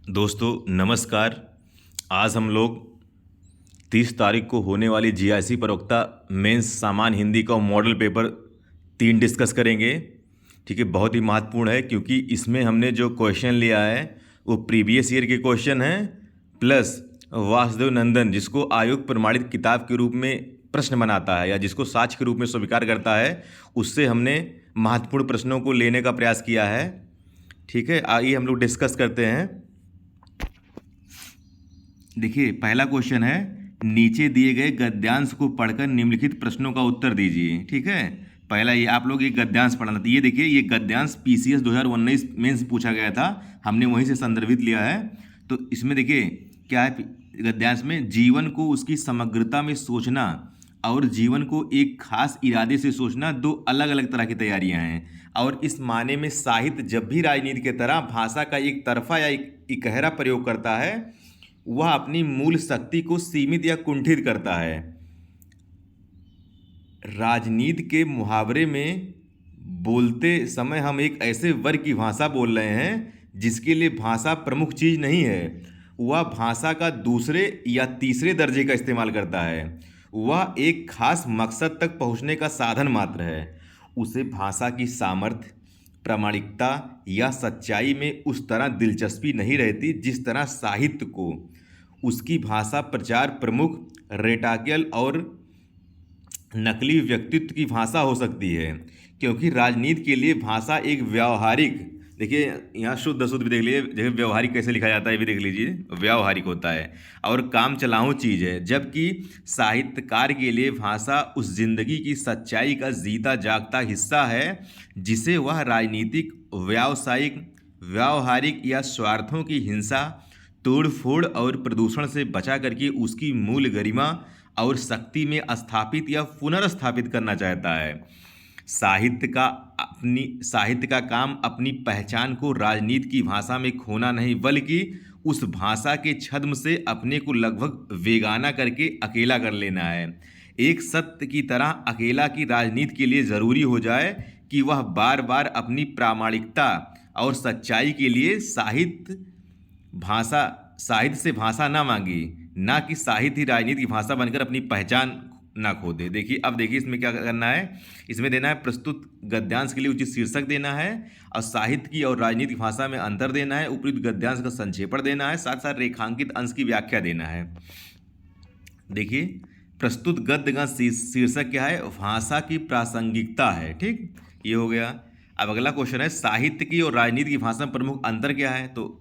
दोस्तों नमस्कार। आज हम लोग 30 तारीख को होने वाली जीआईसी प्रवक्ता मेंस सामान्य हिंदी का मॉडल पेपर 3 डिस्कस करेंगे। ठीक है, बहुत ही महत्वपूर्ण है क्योंकि इसमें हमने जो क्वेश्चन लिया है वो प्रीवियस ईयर के क्वेश्चन हैं प्लस वासुदेव नंदन जिसको आयोग प्रमाणित किताब के रूप में प्रश्न बनाता है या जिसको साक्ष्य के रूप में स्वीकार करता है, उससे हमने महत्वपूर्ण प्रश्नों को लेने का प्रयास किया है। ठीक है, आइए हम लोग डिस्कस करते हैं। देखिए, पहला क्वेश्चन है, नीचे दिए गए गद्यांश को पढ़कर निम्नलिखित प्रश्नों का उत्तर दीजिए। ठीक है, पहला ये आप लोग ये गद्यांश पढ़ना था। ये देखिए, ये गद्यांश पीसीएस 2019 में से पूछा गया था, हमने वहीं से संदर्भित लिया है। तो इसमें देखिए क्या है गद्यांश में, जीवन को उसकी समग्रता में सोचना और जीवन को एक खास इरादे से सोचना दो अलग अलग तरह की तैयारियां हैं। और इस माने में साहित्य जब भी राजनीति की तरह भाषा का एक तरफा या इकहरा प्रयोग करता है, वह अपनी मूल शक्ति को सीमित या कुंठित करता है। राजनीति के मुहावरे में बोलते समय हम एक ऐसे वर्ग की भाषा बोल रहे हैं जिसके लिए भाषा प्रमुख चीज नहीं है, वह भाषा का दूसरे या तीसरे दर्जे का इस्तेमाल करता है। वह एक खास मकसद तक पहुंचने का साधन मात्र है। उसे भाषा की सामर्थ्य, प्रामाणिकता या सच्चाई में उस तरह दिलचस्पी नहीं रहती जिस तरह साहित्य को उसकी भाषा प्रचार प्रमुख रेटाकियल और नकली व्यक्तित्व की भाषा हो सकती है। क्योंकि राजनीति के लिए भाषा एक व्यवहारिक, देखिए यहाँ शुद्ध अशुद्ध भी देख लीजिए, जैसे व्यवहारिक कैसे लिखा जाता है ये भी देख लीजिए, व्यवहारिक होता है और काम चलाऊ चीज़ है। जबकि साहित्यकार के लिए भाषा उस जिंदगी की सच्चाई का जीता जागता हिस्सा है जिसे वह राजनीतिक, व्यावसायिक, व्यवहारिक या स्वार्थों की हिंसा, तोड़ फोड़ और प्रदूषण से बचा करके उसकी मूल गरिमा और शक्ति में स्थापित या पुनर्स्थापित करना चाहता है। साहित्य का काम अपनी पहचान को राजनीति की भाषा में खोना नहीं, बल्कि उस भाषा के छद्म से अपने को लगभग बेगाना करके अकेला कर लेना है। एक सत्य की तरह अकेला की राजनीति के लिए ज़रूरी हो जाए कि वह बार बार अपनी प्रामाणिकता और सच्चाई के लिए साहित्य से भाषा ना मांगी, ना कि साहित्य ही राजनीति की भाषा बनकर अपनी पहचान ना खो दे। देखिए, अब देखिए इसमें क्या करना है, इसमें देना है प्रस्तुत गद्यांश के लिए उचित शीर्षक देना है और साहित्य की और राजनीति की भाषा में अंतर देना है, उपयुक्त गद्यांश का संक्षेपण देना है, साथ साथ रेखांकित अंश की व्याख्या देना है। देखिए, प्रस्तुत गद्य का शीर्षक क्या है, भाषा की प्रासंगिकता है। ठीक, ये हो गया। अब अगला क्वेश्चन है, साहित्य की और राजनीति की भाषा में प्रमुख अंतर क्या है। तो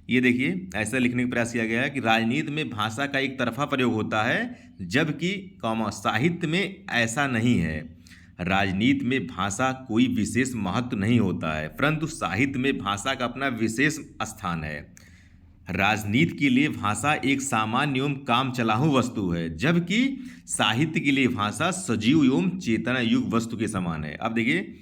ये देखिए, ऐसा लिखने का प्रयास किया गया है कि राजनीति में भाषा का एक तरफा प्रयोग होता है जबकि साहित्य में ऐसा नहीं है। राजनीति में भाषा कोई विशेष महत्व नहीं होता है, परंतु साहित्य में भाषा का अपना विशेष स्थान है। राजनीति के लिए भाषा एक सामान्य एवं काम चलाऊ वस्तु है, जबकि साहित्य के लिए भाषा सजीव एवं चेतना युग वस्तु के समान है। अब देखिए,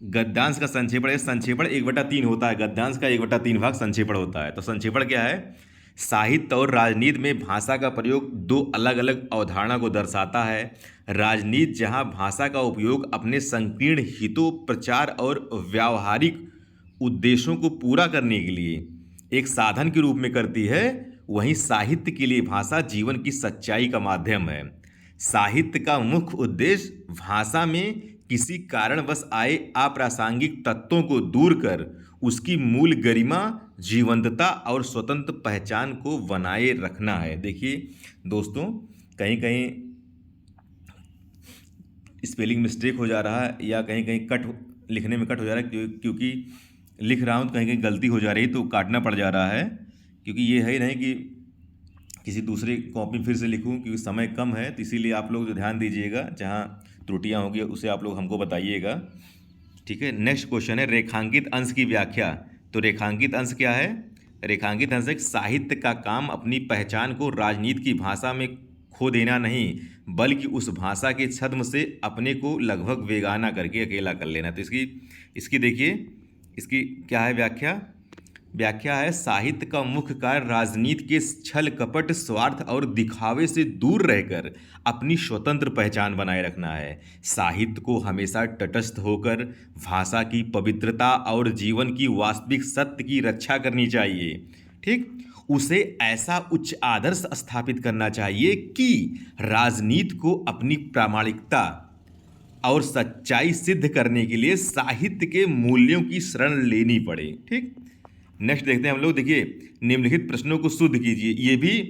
गद्यांश का संक्षेपण है, संक्षेपण 1/3 होता है, गद्यांश का 1/3 भाग संक्षेपण होता है। तो संक्षेपण क्या है, साहित्य और राजनीति में भाषा का प्रयोग दो अलग अलग अवधारणा को दर्शाता है। राजनीति जहां भाषा का उपयोग अपने संकीर्ण हितों, प्रचार और व्यावहारिक उद्देश्यों को पूरा करने के लिए एक साधन के रूप में करती है, वहीं साहित्य के लिए भाषा जीवन की सच्चाई का माध्यम है। साहित्य का मुख्य उद्देश्य भाषा में किसी कारणवश आए अप्रासंगिक तत्वों को दूर कर उसकी मूल गरिमा, जीवंतता और स्वतंत्र पहचान को बनाए रखना है। देखिए दोस्तों, कहीं कहीं स्पेलिंग मिस्टेक हो जा रहा है या कहीं कहीं लिखने में कट हो जा रहा है, क्योंकि लिख रहा हूँ तो कहीं कहीं गलती हो जा रही है तो काटना पड़ जा रहा है। क्योंकि ये है ही नहीं कि किसी दूसरे कॉपी फिर से लिखूं, क्योंकि समय कम है, तो इसीलिए आप लोग जो ध्यान दीजिएगा, जहां त्रुटियां होगी उसे आप लोग हमको बताइएगा। ठीक है, नेक्स्ट क्वेश्चन है, रेखांकित अंश की व्याख्या। तो रेखांकित अंश क्या है, रेखांकित अंश एक साहित्य का काम अपनी पहचान को राजनीति की भाषा में खो देना नहीं, बल्कि उस भाषा के छद्म से अपने को लगभग बेगाना करके अकेला कर लेना। तो इसकी देखिए, इसकी क्या है व्याख्या है, साहित्य का मुख्य कार्य राजनीति के छल कपट, स्वार्थ और दिखावे से दूर रहकर अपनी स्वतंत्र पहचान बनाए रखना है। साहित्य को हमेशा तटस्थ होकर भाषा की पवित्रता और जीवन की वास्तविक सत्य की रक्षा करनी चाहिए। ठीक, उसे ऐसा उच्च आदर्श स्थापित करना चाहिए कि राजनीति को अपनी प्रामाणिकता और सच्चाई सिद्ध करने के लिए साहित्य के मूल्यों की शरण लेनी पड़े। ठीक, नेक्स्ट देखते हैं हम लोग। देखिए, निम्नलिखित प्रश्नों को शुद्ध कीजिए। ये भी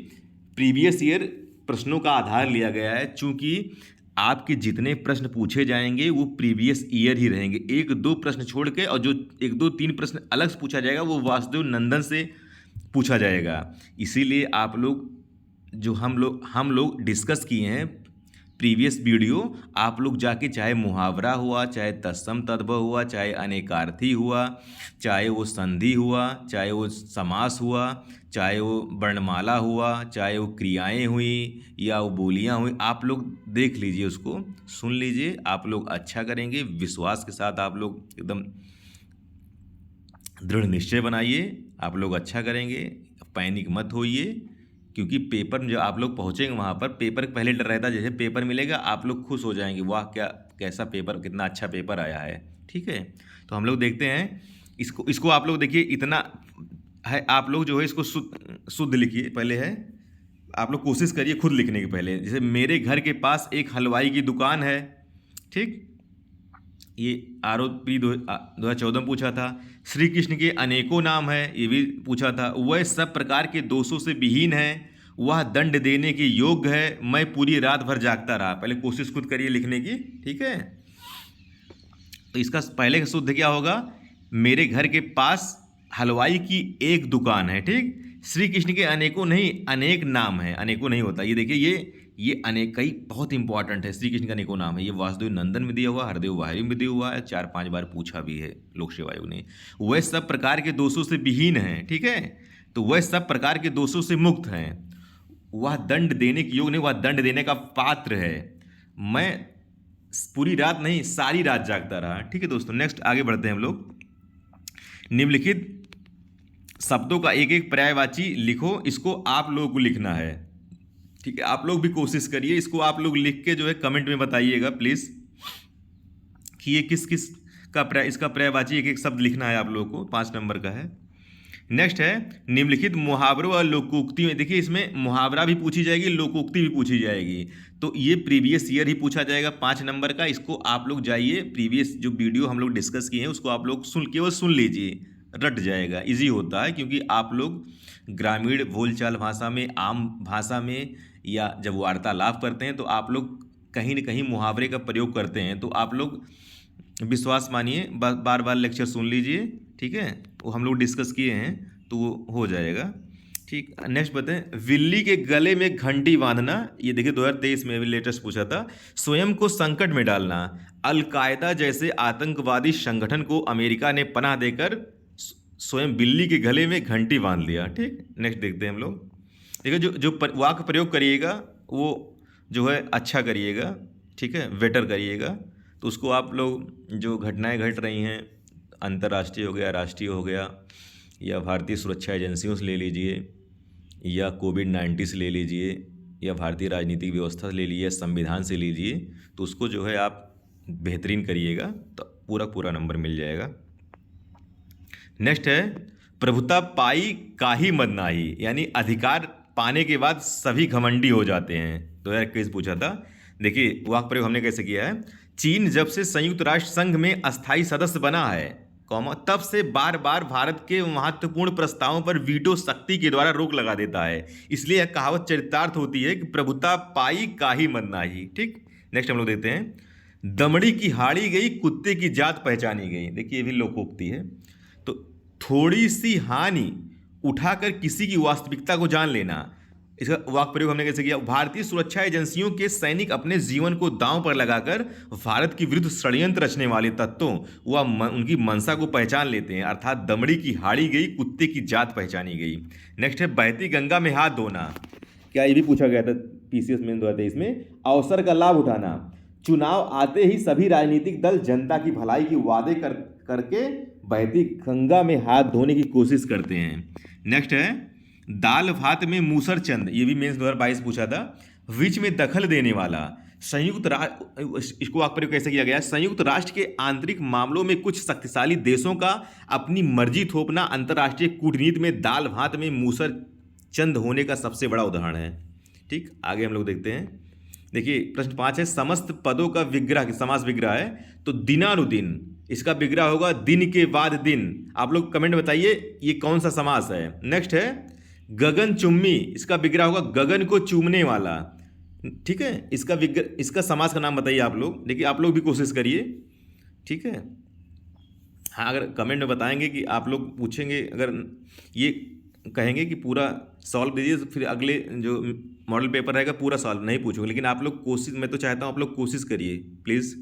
प्रीवियस ईयर प्रश्नों का आधार लिया गया है, चूंकि आपके जितने प्रश्न पूछे जाएंगे वो प्रीवियस ईयर ही रहेंगे। एक दो प्रश्न छोड़ के और जो एक दो तीन प्रश्न अलग से पूछा जाएगा वो वासुदेव नंदन से पूछा जाएगा। इसीलिए आप लोग जो हम लोग डिस्कस किए हैं प्रीवियस वीडियो, आप लोग जाके चाहे मुहावरा हुआ, चाहे तत्सम तद्भव हुआ, चाहे अनेकार्थी हुआ, चाहे वो संधि हुआ, चाहे वो समास हुआ, चाहे वो वर्णमाला हुआ, चाहे वो क्रियाएं हुई या वो बोलियां हुई, आप लोग देख लीजिए, उसको सुन लीजिए। आप लोग अच्छा करेंगे, विश्वास के साथ आप लोग एकदम दृढ़ निश्चय बनाइए, आप लोग अच्छा करेंगे। पैनिक मत होइए, क्योंकि पेपर जो आप लोग पहुंचेंगे वहाँ पर, पेपर पहले डर रहता है, जैसे पेपर मिलेगा आप लोग खुश हो जाएंगे, वाह क्या कैसा पेपर, कितना अच्छा पेपर आया है। ठीक है, तो हम लोग देखते हैं इसको आप लोग देखिए, इतना है, आप लोग जो है इसको शुद्ध लिखिए। पहले है, आप लोग कोशिश करिए खुद लिखने के पहले। जैसे मेरे घर के पास एक हलवाई की दुकान है। ठीक, ये आरोपी 2014 में पूछा था। श्री कृष्ण के अनेकों नाम है, ये भी पूछा था। वह सब प्रकार के दोषों से विहीन है, वह दंड देने के योग्य है, मैं पूरी रात भर जागता रहा। पहले कोशिश खुद करिए लिखने की। ठीक है, तो इसका पहले का शुद्ध क्या होगा? मेरे घर के पास हलवाई की एक दुकान है। ठीक, श्री कृष्ण के अनेकों नहीं, अनेक नाम है, अनेकों नहीं होता। ये देखिए, ये अनेक कई बहुत इंपॉर्टेंट है। श्री कृष्ण का अनेकों नाम है, ये वासुदेव नंदन में दिया हुआ, हरदेव वाहिनी में दिया हुआ है, 4-5 बार पूछा भी है लोक सेवा आयोग ने। वह सब प्रकार के दोषों से विहीन है। ठीक है, तो वह सब प्रकार के दोषों से मुक्त हैं, वह दंड देने के योग्य नहीं, वह दंड देने का पात्र है। मैं पूरी रात नहीं, सारी रात जागता रहा। ठीक है दोस्तों, नेक्स्ट आगे बढ़ते हैं हम लोग। निम्नलिखित शब्दों का एक एक पर्यायवाची लिखो, इसको आप लोगों को लिखना है। ठीक है, आप लोग भी कोशिश करिए, इसको आप लोग लिख के जो है कमेंट में बताइएगा प्लीज कि ये किस किस का इसका पर्यायवाची एक एक शब्द लिखना है आप लोगों को। 5 नंबर का है। नेक्स्ट है, निम्नलिखित मुहावरों और लोकोक्ति में, देखिए इसमें मुहावरा भी पूछी जाएगी, लोकोक्ति भी पूछी जाएगी, तो ये प्रीवियस ईयर ही पूछा जाएगा 5 नंबर का। इसको आप लोग जाइए, प्रीवियस जो वीडियो हम लोग डिस्कस किए हैं उसको आप लोग केवल सुन लीजिए, रट जाएगा। इजी होता है, क्योंकि आप लोग ग्रामीण बोलचाल भाषा में, आम भाषा में, या जब वार्तालाप करते हैं तो आप लोग कहीं न कहीं मुहावरे का प्रयोग करते हैं। तो आप लोग विश्वास मानिए, बार बार लेक्चर सुन लीजिए। ठीक है, वो हम लोग डिस्कस किए हैं तो वो हो जाएगा। ठीक, नेक्स्ट बताएं, बिल्ली के गले में घंटी बांधना, ये देखिए 2023 में भी लेटेस्ट पूछा था। स्वयं को संकट में डालना, अलकायदा जैसे आतंकवादी संगठन को अमेरिका ने पनाह देकर स्वयं बिल्ली के गले में घंटी बांध लिया। ठीक, नेक्स्ट देखते हैं हम लोग। देखिए, जो वाक्य प्रयोग करिएगा वो जो है अच्छा करिएगा। ठीक है, बेटर करिएगा। तो उसको आप लोग जो घटनाएं घट रही हैं, अंतर्राष्ट्रीय हो गया, राष्ट्रीय हो गया, या भारतीय सुरक्षा एजेंसियों से ले लीजिए, या कोविड-19 से ले लीजिए, या भारतीय राजनीतिक व्यवस्था से ले लीजिए, संविधान से लीजिए, तो उसको जो है आप बेहतरीन करिएगा तो पूरा नंबर मिल जाएगा। नेक्स्ट है, प्रभुता पाई काहि मद नाहि, यानी अधिकार पाने के बाद सभी घमंडी हो जाते हैं। 2021 पूछा था। देखिए वाक्य प्रयोग हमने कैसे किया है। चीन जब से संयुक्त राष्ट्र संघ में अस्थायी सदस्य बना है, तब से बार बार भारत के महत्वपूर्ण प्रस्तावों पर वीटो शक्ति के द्वारा रोक लगा देता है। इसलिए यह कहावत चरितार्थ होती है कि प्रभुता पाई काहि मद नाहि। ठीक, नेक्स्ट हम लोग देखते हैं, दमड़ी की हाड़ी गई, कुत्ते की जात पहचानी गई। देखिए ये भी लोकोक्ति है। तो थोड़ी सी हानि उठाकर किसी की वास्तविकता को जान लेना, इसका वाक्य प्रयोग हमने कैसे किया। भारतीय सुरक्षा एजेंसियों के सैनिक अपने जीवन को दांव पर लगाकर भारत के विरुद्ध षड्यंत्र रचने वाले तत्वों व उनकी मंशा को पहचान लेते हैं, अर्थात दमड़ी की हाड़ी गई, कुत्ते की जात पहचानी गई। नेक्स्ट है, बहती गंगा में हाथ धोना, क्या ये भी पूछा गया था पीसीएस में 2023 में। अवसर का लाभ उठाना, चुनाव आते ही सभी राजनीतिक दल जनता की भलाई की वादे करके बहती गंगा में हाथ धोने की कोशिश करते हैं। नेक्स्ट है, दाल भात में मूसर चंद, ये भी मेंस 2022 पूछा था। बीच में दखल देने वाला, संयुक्त राष्ट्र, इसको आप प्रयोग कैसे किया गया है? संयुक्त राष्ट्र के आंतरिक मामलों में कुछ शक्तिशाली देशों का अपनी मर्जी थोपना अंतर्राष्ट्रीय कूटनीति में दाल भात में मूसर चंद होने का सबसे बड़ा उदाहरण है। ठीक, आगे हम लोग देखते हैं। देखिए प्रश्न 5 है, समस्त पदों का विग्रह, समास विग्रह है तो दिनानुदिन, इसका विग्रह होगा दिन के बाद दिन। आप लोग कमेंट बताइए ये कौन सा समास है। नेक्स्ट है गगन चुम्मी, इसका विग्रह होगा गगन को चूमने वाला। ठीक है, इसका समास का नाम बताइए आप लोग। देखिए आप लोग भी कोशिश करिए। ठीक है, हाँ अगर कमेंट में बताएंगे कि आप लोग पूछेंगे, अगर ये कहेंगे कि पूरा सॉल्व दीजिए तो फिर अगले जो मॉडल पेपर रहेगा पूरा सॉल्व नहीं पूछूंगा, लेकिन आप लोग कोशिश, मैं तो चाहता हूँ आप लोग कोशिश करिए प्लीज़।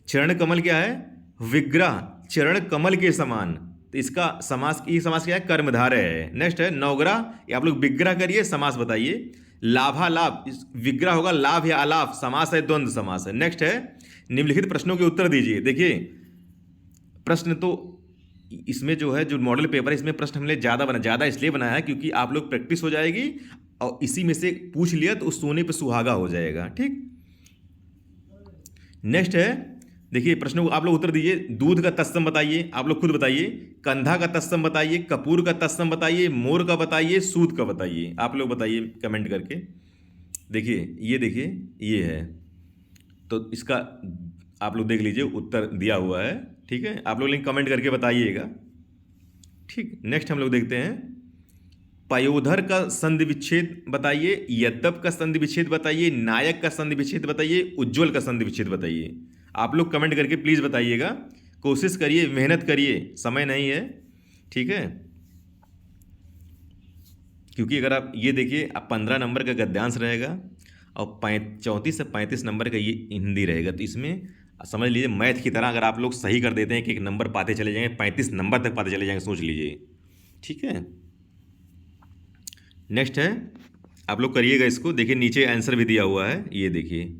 चरण कमल क्या है? विग्रह चरण कमल के समान, तो इसका समास, ये समास क्या है? कर्मधारय है। नेक्स्ट है नवग्रह, ये आप लोग विग्रह करिए, समास बताइए। लाभालाभ, इस विग्रह होगा लाभ या अलाभ, समास है, द्वंद्व समास है। नेक्स्ट है निम्नलिखित प्रश्नों के उत्तर दीजिए। देखिए प्रश्न तो इसमें जो है, जो मॉडल पेपर है इसमें प्रश्न हमने ज़्यादा इसलिए बनाया है क्योंकि आप लोग प्रैक्टिस हो जाएगी और इसी में से पूछ लिया तो उस सोने पे सुहागा हो जाएगा। ठीक, नेक्स्ट है देखिए प्रश्नों को आप लोग उत्तर दीजिए। दूध का तत्सम बताइए, आप लोग खुद बताइए। कंधा का तत्सम बताइए, कपूर का तत्सम बताइए, मोर का बताइए, सूद का बताइए। आप लोग बताइए कमेंट करके। देखिए ये है, तो इसका आप लोग देख लीजिए उत्तर दिया हुआ है। ठीक है, आप लोग लिंक कमेंट करके बताइएगा। ठीक, नेक्स्ट हम लोग देखते हैं पयोधर का संधि विच्छेद बताइए, यद्यप का संधि विच्छेद बताइए, नायक का संधि विच्छेद बताइए, उज्ज्वल का संधि विच्छेद बताइए। आप लोग कमेंट करके प्लीज़ बताइएगा, कोशिश करिए, मेहनत करिए, समय नहीं है। ठीक है, क्योंकि अगर आप ये देखिए, अब 15 नंबर का गद्यांश रहेगा और 34 से 35 नंबर का ये हिंदी रहेगा, तो इसमें समझ लीजिए मैथ की तरह अगर आप लोग सही कर देते हैं कि एक नंबर पाते चले जाएंगे, 35 नंबर तक पाते चले जाएंगे, सोच लीजिए। ठीक है, नेक्स्ट है आप लोग करिएगा इसको। देखिए नीचे आंसर भी दिया हुआ है, ये देखिए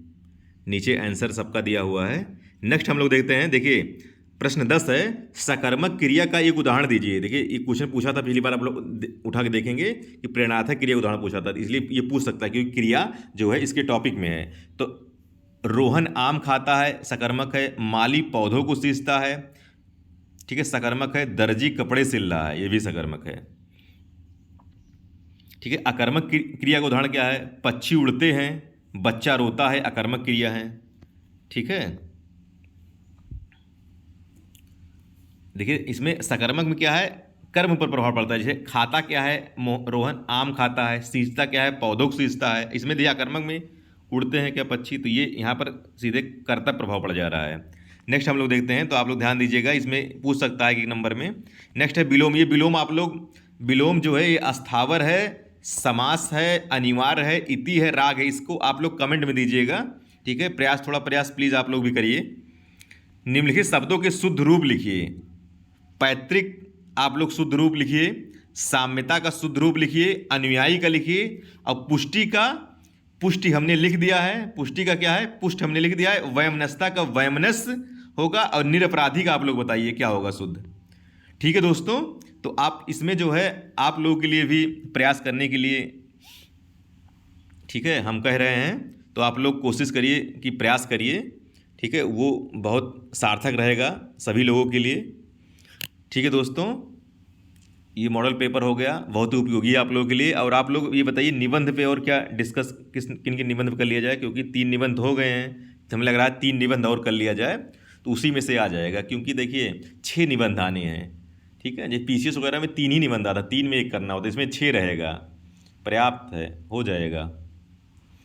नीचे आंसर सबका दिया हुआ है। नेक्स्ट हम लोग देखते हैं। देखिए प्रश्न 10 है, सकर्मक क्रिया का एक उदाहरण दीजिए। देखिए एक क्वेश्चन पूछा था पिछली बार, आप लोग उठा के देखेंगे कि प्रेरणार्थक क्रिया उदाहरण पूछा था, इसलिए ये पूछ सकता है क्योंकि क्रिया जो है इसके टॉपिक में है। तो रोहन आम खाता है, सकर्मक है। माली पौधों को सींचता है, ठीक है, सकर्मक है। दर्जी कपड़े सिल रहा है, ये भी सकर्मक है। ठीक है, अकर्मक क्रिया का उदाहरण क्या है? पक्षी उड़ते हैं, बच्चा रोता है, अकर्मक क्रिया है। ठीक है, देखिए इसमें सकर्मक में क्या है? कर्म पर प्रभाव पड़ता है। जैसे खाता क्या है? रोहन आम खाता है। सींचता क्या है? पौधों को सींचता है। इसमें दिया कर्मक में उड़ते हैं क्या पक्षी, तो ये यहाँ पर सीधे कर्ता प्रभाव पड़ जा रहा है। नेक्स्ट हम लोग देखते हैं, तो आप लोग ध्यान दीजिएगा, इसमें पूछ सकता है कि नंबर में। नेक्स्ट है विलोम। ये विलोम आप लोग, विलोम जो है ये अस्थावर है, समास है, अनिवार्य है, इति है, राग है। इसको आप लोग कमेंट में दीजिएगा। ठीक है, थोड़ा प्रयास प्लीज़ आप लोग भी करिए। निम्नलिखित शब्दों के शुद्ध रूप लिखिए। पैतृक आप लोग शुद्ध रूप लिखिए, साम्यता का शुद्ध रूप लिखिए, अनुयायी का लिखिए, और पुष्टि का, पुष्टि हमने लिख दिया है। पुष्टि का क्या है? पुष्ट हमने लिख दिया है। वयमनस्ता का वयमनस होगा, और निरपराधी का आप लोग बताइए क्या होगा शुद्ध। ठीक है दोस्तों, तो आप इसमें जो है आप लोगों के लिए भी प्रयास करने के लिए, ठीक है, हम कह रहे हैं, तो आप लोग कोशिश करिए कि प्रयास करिए। ठीक है, वो बहुत सार्थक रहेगा सभी लोगों के लिए। ठीक है दोस्तों, ये मॉडल पेपर हो गया, बहुत ही उपयोगी है आप लोगों के लिए। और आप लोग ये बताइए निबंध पे और क्या डिस्कस, किन किन निबंध कर लिया जाए, क्योंकि 3 निबंध हो गए हैं, तो हमें लग रहा है 3 निबंध और कर लिया जाए तो उसी में से आ जाएगा। क्योंकि देखिए 6 निबंध आने हैं। ठीक है, जो PCS वगैरह में 3 ही निबंध आता, 3 में 1 करना होता, इसमें 6 रहेगा, पर्याप्त है, हो जाएगा।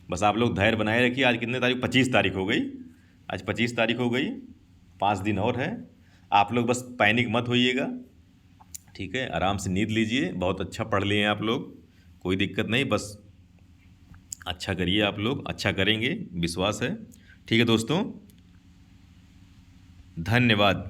बस आप लोग धैर्य बनाए रखिए। आज कितने तारीख? 25 तारीख हो गई, आज 25 तारीख हो गई, 5 दिन और है। आप लोग बस पैनिक मत होइएगा। ठीक है, आराम से नींद लीजिए। बहुत अच्छा पढ़ लिए हैं आप लोग, कोई दिक्कत नहीं, बस अच्छा करिए, आप लोग अच्छा करेंगे, विश्वास है। ठीक है दोस्तों, धन्यवाद।